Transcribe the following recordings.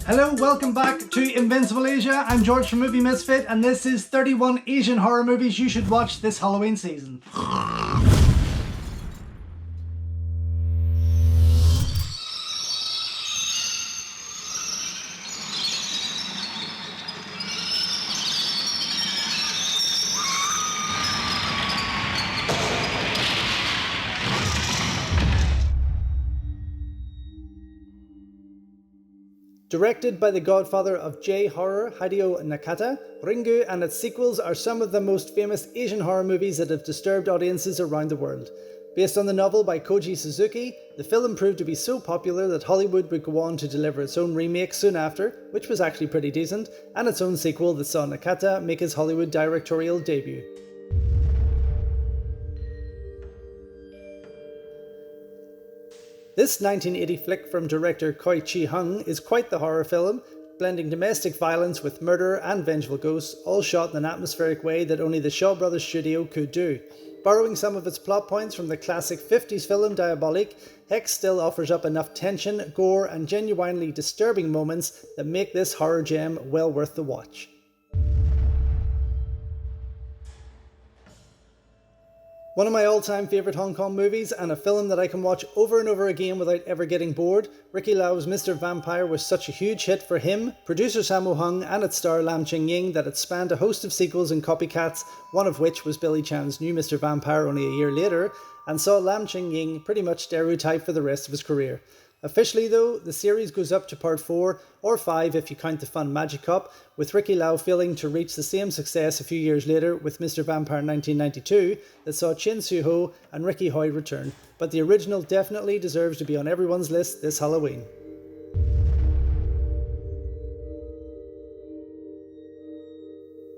Hello, welcome back to Invincible Asia. I'm George from Movie Misfit, and this is 31 Asian horror movies you should watch this Halloween season. Directed by the godfather of J-horror, Hideo Nakata, Ringu and its sequels are some of the most famous Asian horror movies that have disturbed audiences around the world. Based on the novel by Koji Suzuki, the film proved to be so popular that Hollywood would go on to deliver its own remake soon after, which was actually pretty decent, and its own sequel that saw Nakata make his Hollywood directorial debut. This 1980 flick from director Koi Chi-hung is quite the horror film, blending domestic violence with murder and vengeful ghosts, all shot in an atmospheric way that only the Shaw Brothers studio could do. Borrowing some of its plot points from the classic 50s film Diabolique, Hex still offers up enough tension, gore and genuinely disturbing moments that make this horror gem well worth the watch. One of my all-time favourite Hong Kong movies, and a film that I can watch over and over again without ever getting bored, Ricky Lau's Mr. Vampire was such a huge hit for him, producer Sammo Hung and its star Lam Ching-ying that it spanned a host of sequels and copycats, one of which was Billy Chan's new Mr. Vampire only a year later, and saw Lam Ching-ying pretty much stereotype for the rest of his career. Officially though, the series goes up to part 4, or 5 if you count the fun Magic-Cop, with Ricky Lau failing to reach the same success a few years later with Mr. Vampire 1992 that saw Chin Soo-ho and Ricky Hoy return, but the original definitely deserves to be on everyone's list this Halloween.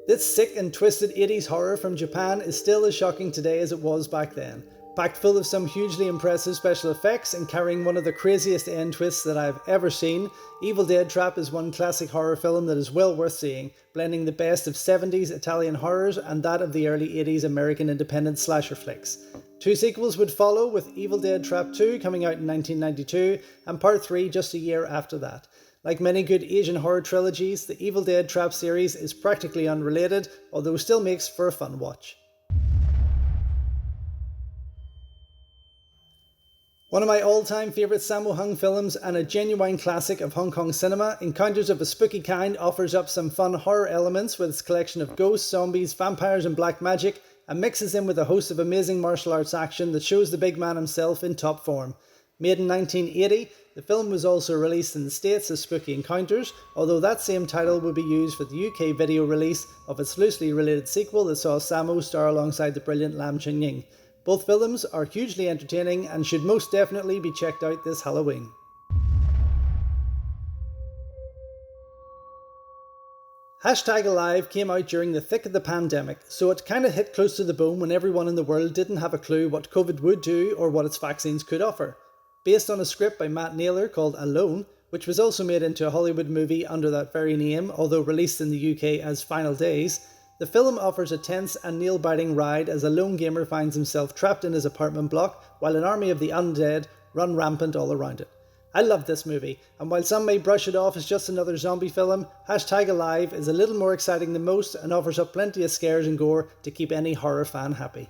This sick and twisted 80s horror from Japan is still as shocking today as it was back then. Packed full of some hugely impressive special effects and carrying one of the craziest end twists that I've ever seen, Evil Dead Trap is one classic horror film that is well worth seeing, blending the best of 70s Italian horrors and that of the early 80s American independent slasher flicks. 2 sequels would follow, with Evil Dead Trap 2 coming out in 1992 and Part 3 just a year after that. Like many good Asian horror trilogies, the Evil Dead Trap series is practically unrelated, although still makes for a fun watch. One of my all-time favourite Sammo Hung films and a genuine classic of Hong Kong cinema, Encounters of a Spooky Kind offers up some fun horror elements with its collection of ghosts, zombies, vampires and black magic, and mixes in with a host of amazing martial arts action that shows the big man himself in top form. Made in 1980, the film was also released in the States as Spooky Encounters, although that same title would be used for the UK video release of its loosely related sequel that saw Sammo star alongside the brilliant Lam Ching-ying. Both films are hugely entertaining and should most definitely be checked out this Halloween. #Alive came out during the thick of the pandemic, so it kinda hit close to the bone when everyone in the world didn't have a clue what COVID would do or what its vaccines could offer. Based on a script by Matt Naylor called Alone, which was also made into a Hollywood movie under that very name, although released in the UK as Final Days, the film offers a tense and nail-biting ride as a lone gamer finds himself trapped in his apartment block while an army of the undead run rampant all around it. I love this movie, and while some may brush it off as just another zombie film, #Alive is a little more exciting than most and offers up plenty of scares and gore to keep any horror fan happy.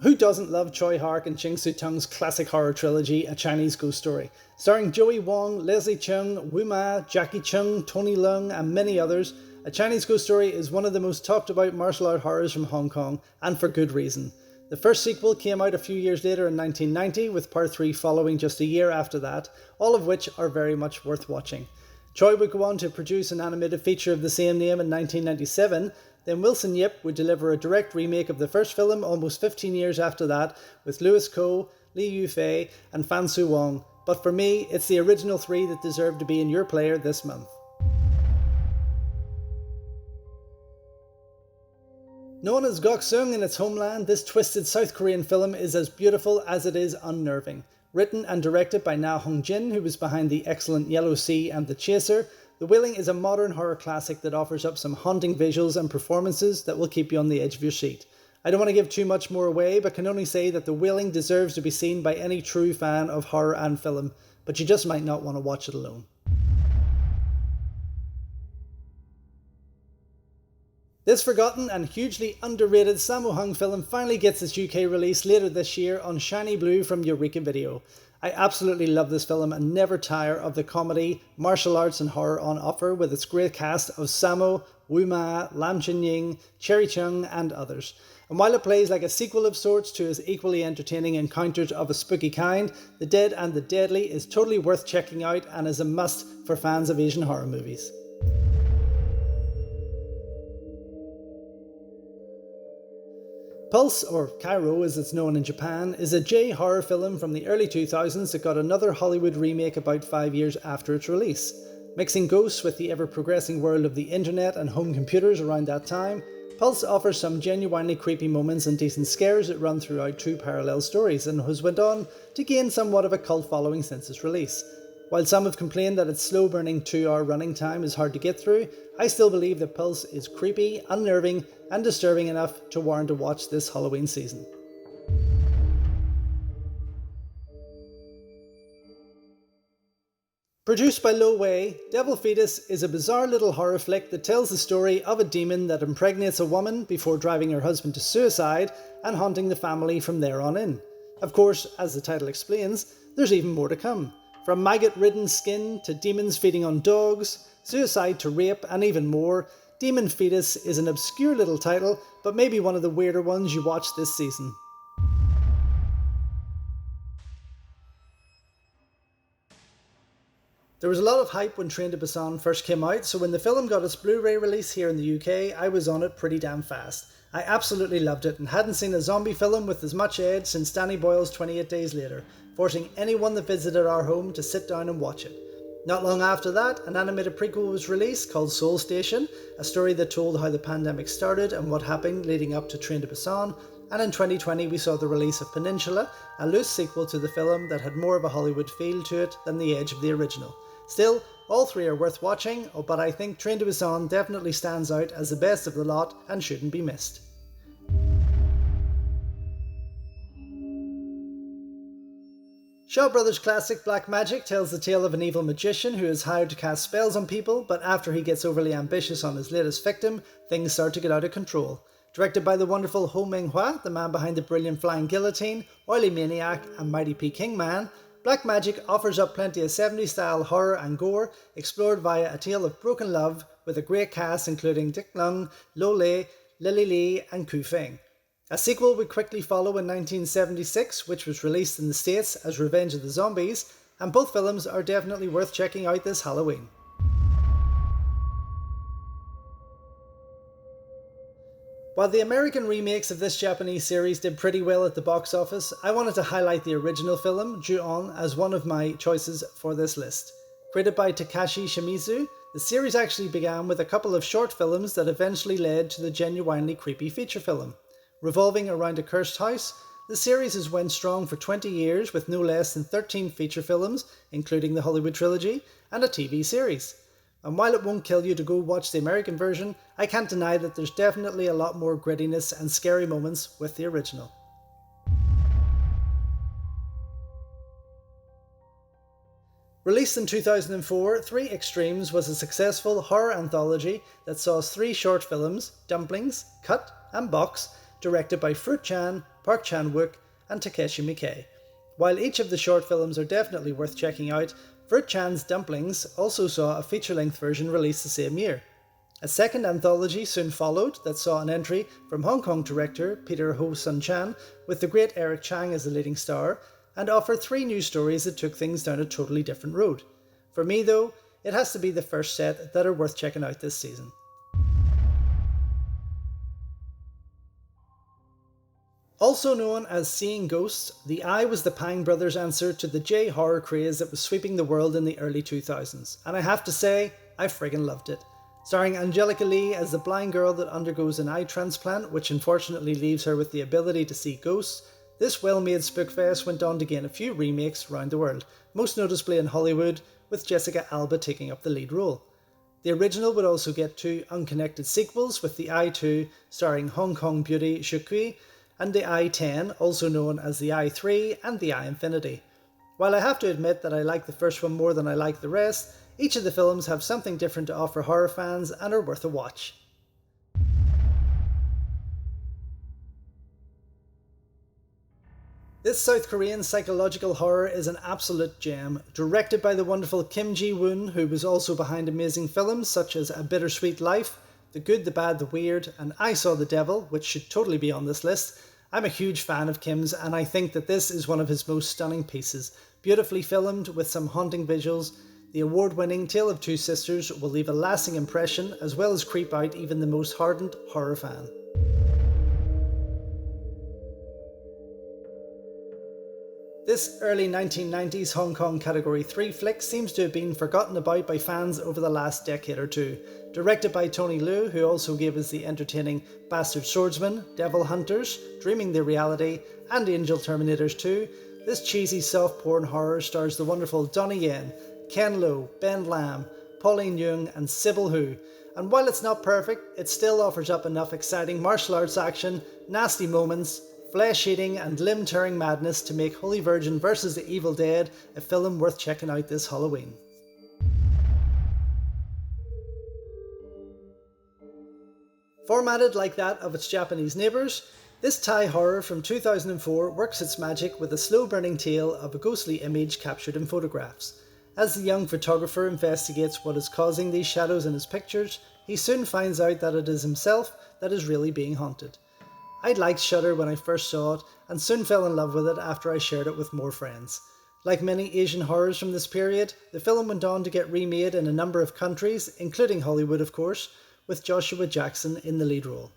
Who doesn't love Choi Hark and Ching Soo-tung's classic horror trilogy, A Chinese Ghost Story? Starring Joey Wong, Leslie Cheung, Wu Ma, Jackie Chung, Tony Leung and many others, A Chinese Ghost Story is one of the most talked about martial art horrors from Hong Kong, and for good reason. The first sequel came out a few years later in 1990, with Part 3 following just a year after that, all of which are very much worth watching. Choi would go on to produce an animated feature of the same name in 1997, then Wilson Yip would deliver a direct remake of the first film almost 15 years after that, with Louis Ko, Lee Yu-fei and Fan Su Wong, but for me, it's the original 3 that deserve to be in your player this month. Known as Gokseong in its homeland, this twisted South Korean film is as beautiful as it is unnerving. Written and directed by Na Hong-jin, who was behind the excellent Yellow Sea and The Chaser, The Wailing is a modern horror classic that offers up some haunting visuals and performances that will keep you on the edge of your seat. I don't want to give too much more away, but can only say that The Wailing deserves to be seen by any true fan of horror and film, but you just might not want to watch it alone. This forgotten and hugely underrated Sammo Hung film finally gets its UK release later this year on Shiny Blue from Eureka Video. I absolutely love this film and never tire of the comedy, martial arts and horror on offer with its great cast of Sammo, Wu Ma, Lam Chin Ying, Cherry Chung and others. And while it plays like a sequel of sorts to his equally entertaining Encounters of a Spooky Kind, The Dead and the Deadly is totally worth checking out and is a must for fans of Asian horror movies. Pulse, or Cairo as it's known in Japan, is a J-horror film from the early 2000s that got another Hollywood remake about 5 years after its release. Mixing ghosts with the ever-progressing world of the internet and home computers around that time, Pulse offers some genuinely creepy moments and decent scares that run throughout two parallel stories and has went on to gain somewhat of a cult following since its release. While some have complained that its slow-burning 2-hour running time is hard to get through, I still believe that Pulse is creepy, unnerving, and disturbing enough to warrant a watch this Halloween season. Produced by Lo Wei, Devil Fetus is a bizarre little horror flick that tells the story of a demon that impregnates a woman before driving her husband to suicide and haunting the family from there on in. Of course, as the title explains, there's even more to come. From maggot-ridden skin to demons feeding on dogs, suicide to rape, and even more, Demon Fetus is an obscure little title, but maybe one of the weirder ones you watched this season. There was a lot of hype when Train to Busan first came out, so when the film got its Blu-ray release here in the UK, I was on it pretty damn fast. I absolutely loved it and hadn't seen a zombie film with as much edge since Danny Boyle's 28 Days Later, forcing anyone that visited our home to sit down and watch it. Not long after that, an animated prequel was released called Soul Station, a story that told how the pandemic started and what happened leading up to Train to Busan, and in 2020 we saw the release of Peninsula, a loose sequel to the film that had more of a Hollywood feel to it than the edge of the original. Still, all three are worth watching, but I think Train to Busan definitely stands out as the best of the lot and shouldn't be missed. Shaw Brothers' classic Black Magic tells the tale of an evil magician who is hired to cast spells on people, but after he gets overly ambitious on his latest victim, things start to get out of control. Directed by the wonderful Ho Meng-hwa, the man behind the brilliant Flying Guillotine, Oily Maniac and Mighty Peking Man, Black Magic offers up plenty of 70s style horror and gore, explored via a tale of broken love with a great cast including Dick Lung, Lo Lei, Lily Lee and Ku Feng. A sequel would quickly follow in 1976, which was released in the States as Revenge of the Zombies, and both films are definitely worth checking out this Halloween. While the American remakes of this Japanese series did pretty well at the box office, I wanted to highlight the original film, Ju-on, as one of my choices for this list. Created by Takashi Shimizu, the series actually began with a couple of short films that eventually led to the genuinely creepy feature film. Revolving around a cursed house, the series has went strong for 20 years with no less than 13 feature films, including the Hollywood trilogy, and a TV series. And while it won't kill you to go watch the American version, I can't deny that there's definitely a lot more grittiness and scary moments with the original. Released in 2004, Three Extremes was a successful horror anthology that saw 3 short films, Dumplings, Cut and Box, directed by Fruit Chan, Park Chan-wook and Takeshi Miike. While each of the short films are definitely worth checking out, Fruit Chan's Dumplings also saw a feature-length version released the same year. A second anthology soon followed that saw an entry from Hong Kong director Peter Ho Sun Chan with the great Eric Chang as the leading star, and offered 3 new stories that took things down a totally different road. For me though, it has to be the first set that are worth checking out this season. Also known as Seeing Ghosts, The Eye was the Pang brothers' answer to the J-horror craze that was sweeping the world in the early 2000s, and I have to say, I friggin' loved it. Starring Angelica Lee as the blind girl that undergoes an eye transplant, which unfortunately leaves her with the ability to see ghosts, this well-made spookfest went on to gain a few remakes around the world, most noticeably in Hollywood, with Jessica Alba taking up the lead role. The original would also get 2 unconnected sequels, with the I-2 starring Hong Kong beauty Shu and the I-10, also known as the I-3 and the I-Infinity. While I have to admit that I like the first one more than I like the rest, each of the films have something different to offer horror fans and are worth a watch. This South Korean psychological horror is an absolute gem, directed by the wonderful Kim Ji-woon, who was also behind amazing films such as A Bittersweet Life, The Good, the Bad, the Weird, and I Saw the Devil, which should totally be on this list. I'm a huge fan of Kim's, and I think that this is one of his most stunning pieces. Beautifully filmed with some haunting visuals, the award-winning Tale of Two Sisters will leave a lasting impression, as well as creep out even the most hardened horror fan. This early 1990s Hong Kong Category 3 flick seems to have been forgotten about by fans over the last decade or two. Directed by Tony Liu, who also gave us the entertaining Bastard Swordsman, Devil Hunters, Dreaming the Reality, and Angel Terminators 2, this cheesy soft porn horror stars the wonderful Donnie Yen, Ken Lo, Ben Lam, Pauline Yung, and Sybil Hu. And while it's not perfect, it still offers up enough exciting martial arts action, nasty moments, flesh-eating and limb-tearing madness to make Holy Virgin vs. the Evil Dead a film worth checking out this Halloween. Formatted like that of its Japanese neighbours, this Thai horror from 2004 works its magic with a slow-burning tale of a ghostly image captured in photographs. As the young photographer investigates what is causing these shadows in his pictures, he soon finds out that it is himself that is really being haunted. I liked Shudder when I first saw it, and soon fell in love with it after I shared it with more friends. Like many Asian horrors from this period, the film went on to get remade in a number of countries, including Hollywood of course, with Joshua Jackson in the lead role.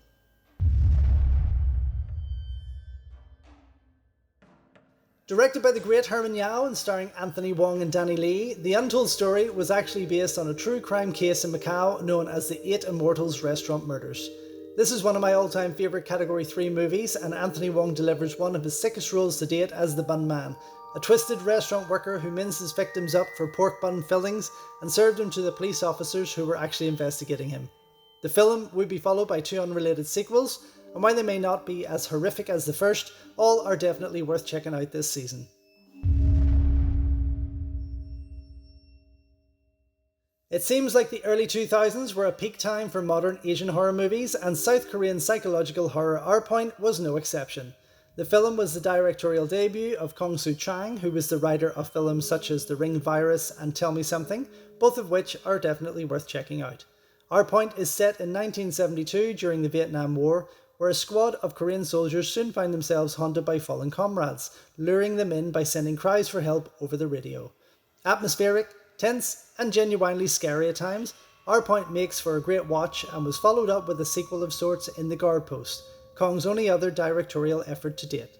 Directed by the great Herman Yao and starring Anthony Wong and Danny Lee, The Untold Story was actually based on a true crime case in Macau known as the 8 Immortals Restaurant Murders. This is one of my all-time favourite Category 3 movies, and Anthony Wong delivers one of his sickest roles to date as the Bun Man, a twisted restaurant worker who minces his victims up for pork bun fillings and served them to the police officers who were actually investigating him. The film would be followed by 2 unrelated sequels, and while they may not be as horrific as the first, all are definitely worth checking out this season. It seems like the early 2000s were a peak time for modern Asian horror movies, and South Korean psychological horror Our Point was no exception. The film was the directorial debut of Kong Soo Chang, who was the writer of films such as The Ring Virus and Tell Me Something, both of which are definitely worth checking out. Our Point is set in 1972 during the Vietnam War, where a squad of Korean soldiers soon find themselves haunted by fallen comrades, luring them in by sending cries for help over the radio. Atmospheric, tense, and genuinely scary at times, Our Point makes for a great watch and was followed up with a sequel of sorts in The Guard Post, Kong's only other directorial effort to date.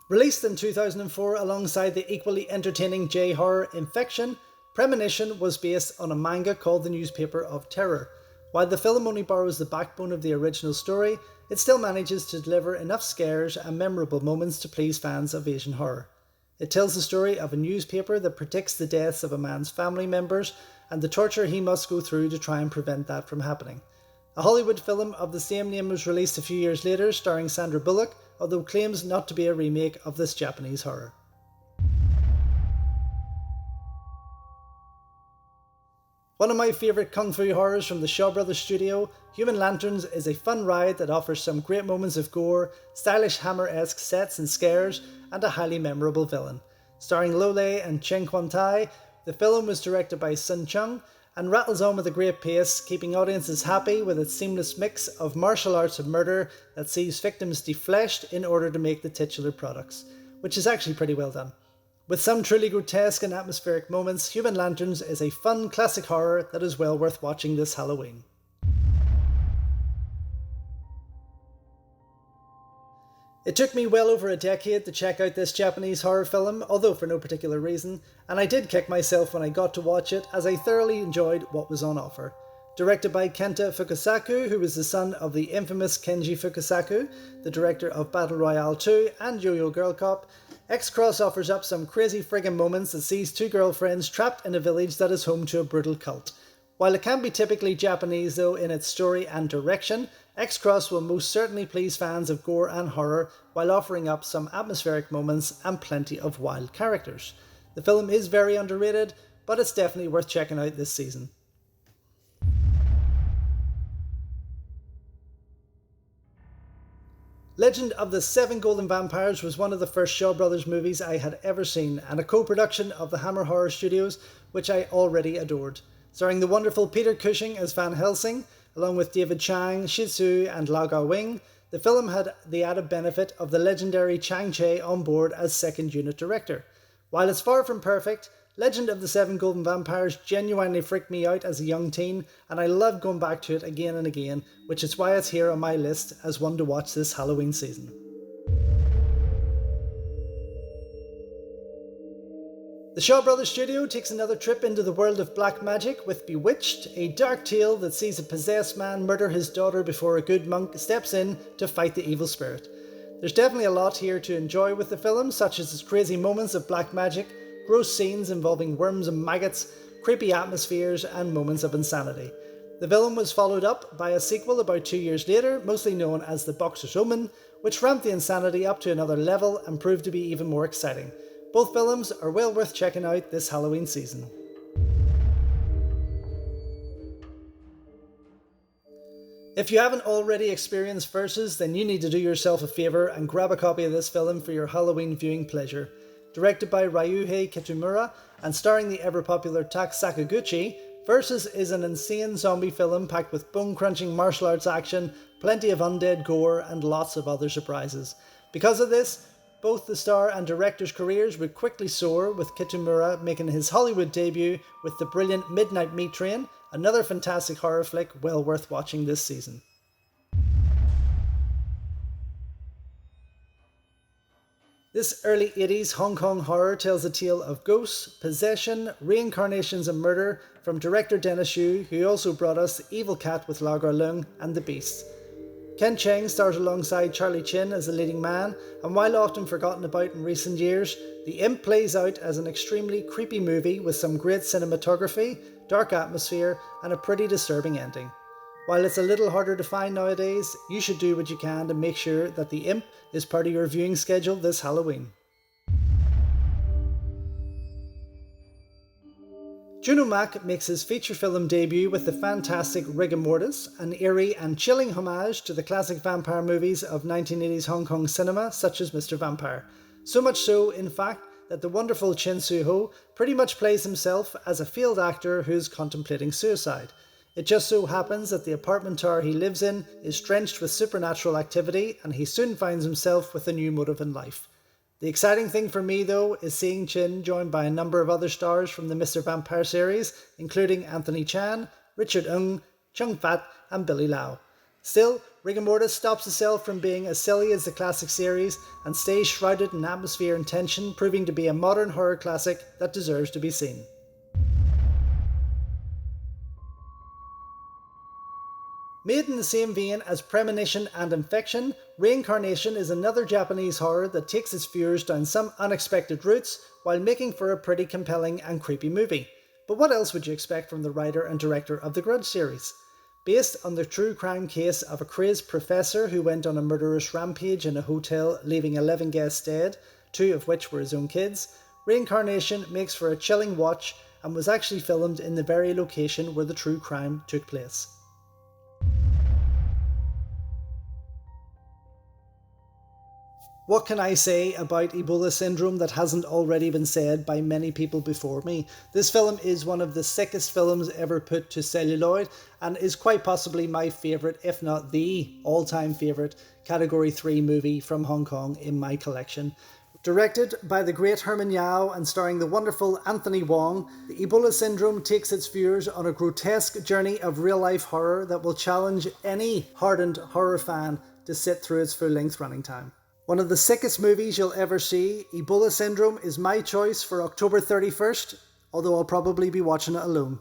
Released in 2004 alongside the equally entertaining J-horror Infection, Premonition was based on a manga called The Newspaper of Terror. While the film only borrows the backbone of the original story, it still manages to deliver enough scares and memorable moments to please fans of Asian horror. It tells the story of a newspaper that predicts the deaths of a man's family members and the torture he must go through to try and prevent that from happening. A Hollywood film of the same name was released a few years later starring Sandra Bullock, although claims not to be a remake of this Japanese horror. One of my favourite kung fu horrors from the Shaw Brothers studio, Human Lanterns is a fun ride that offers some great moments of gore, stylish Hammer-esque sets and scares, and a highly memorable villain. Starring Lo Lei and Chen Quan-tai, the film was directed by Sun Chung and rattles on with a great pace, keeping audiences happy with its seamless mix of martial arts and murder that sees victims defleshed in order to make the titular products, which is actually pretty well done. With some truly grotesque and atmospheric moments, Human Lanterns is a fun classic horror that is well worth watching this Halloween. It took me well over a decade to check out this Japanese horror film, although for no particular reason, and I did kick myself when I got to watch it as I thoroughly enjoyed what was on offer. Directed by Kenta Fukasaku, who was the son of the infamous Kenji Fukasaku, the director of Battle Royale 2 and Yo-Yo Girl Cop, X-Cross offers up some crazy friggin' moments that sees two girlfriends trapped in a village that is home to a brutal cult. While it can be typically Japanese though in its story and direction, X-Cross will most certainly please fans of gore and horror while offering up some atmospheric moments and plenty of wild characters. The film is very underrated, but it's definitely worth checking out this season. Legend of the Seven Golden Vampires was one of the first Shaw Brothers movies I had ever seen, and a co-production of the Hammer Horror Studios, which I already adored. Starring the wonderful Peter Cushing as Van Helsing, along with David Chang, Shih Tzu and Lau Gao Wing, the film had the added benefit of the legendary Chang Che on board as second unit director. While it's far from perfect, Legend of the Seven Golden Vampires genuinely freaked me out as a young teen, and I love going back to it again and again, which is why it's here on my list as one to watch this Halloween season. The Shaw Brothers studio takes another trip into the world of black magic with Bewitched, a dark tale that sees a possessed man murder his daughter before a good monk steps in to fight the evil spirit. There's definitely a lot here to enjoy with the film, such as its crazy moments of black magic, gross scenes involving worms and maggots, creepy atmospheres, and moments of insanity. The film was followed up by a sequel about 2 years later, mostly known as The Boxer's Omen, which ramped the insanity up to another level and proved to be even more exciting. Both films are well worth checking out this Halloween season. If you haven't already experienced Versus, then you need to do yourself a favour and grab a copy of this film for your Halloween viewing pleasure. Directed by Ryuhei Kitamura and starring the ever-popular Tak Sakaguchi, Versus is an insane zombie film packed with bone-crunching martial arts action, plenty of undead gore, and lots of other surprises. Because of this, both the star and director's careers would quickly soar, with Kitamura making his Hollywood debut with the brilliant Midnight Meat Train, another fantastic horror flick well worth watching this season. This early 80s Hong Kong horror tells a tale of ghosts, possession, reincarnations and murder from director Dennis Yu, who also brought us The Evil Cat with Lau Gar Leung and The Beast. Ken Cheng stars alongside Charlie Chin as the leading man, and while often forgotten about in recent years, The Imp plays out as an extremely creepy movie with some great cinematography, dark atmosphere, and a pretty disturbing ending. While it's a little harder to find nowadays, you should do what you can to make sure that The Imp is part of your viewing schedule this Halloween. Juno Mack makes his feature film debut with the fantastic Rigor Mortis, an eerie and chilling homage to the classic vampire movies of 1980s Hong Kong cinema, such as Mr. Vampire. So much so, in fact, that the wonderful Chin Soo-ho pretty much plays himself as a failed actor who's contemplating suicide. It just so happens that the apartment tower he lives in is drenched with supernatural activity, and he soon finds himself with a new motive in life. The exciting thing for me though is seeing Chin joined by a number of other stars from the Mr. Vampire series, including Anthony Chan, Richard Ng, Chung Fat and Billy Lau. Still, Rigor Mortis stops itself from being as silly as the classic series and stays shrouded in atmosphere and tension, proving to be a modern horror classic that deserves to be seen. Made in the same vein as Premonition and Infection, Reincarnation is another Japanese horror that takes its viewers down some unexpected routes while making for a pretty compelling and creepy movie. But what else would you expect from the writer and director of the Grudge series? Based on the true crime case of a crazed professor who went on a murderous rampage in a hotel, leaving 11 guests dead, 2 of which were his own kids, Reincarnation makes for a chilling watch and was actually filmed in the very location where the true crime took place. What can I say about Ebola syndrome that hasn't already been said by many people before me? This film is one of the sickest films ever put to celluloid and is quite possibly my favourite, if not the all-time favourite, Category 3 movie from Hong Kong in my collection. Directed by the great Herman Yao and starring the wonderful Anthony Wong, the Ebola syndrome takes its viewers on a grotesque journey of real-life horror that will challenge any hardened horror fan to sit through its full-length running time. One of the sickest movies you'll ever see, Ebola Syndrome is my choice for October 31st, although I'll probably be watching it alone.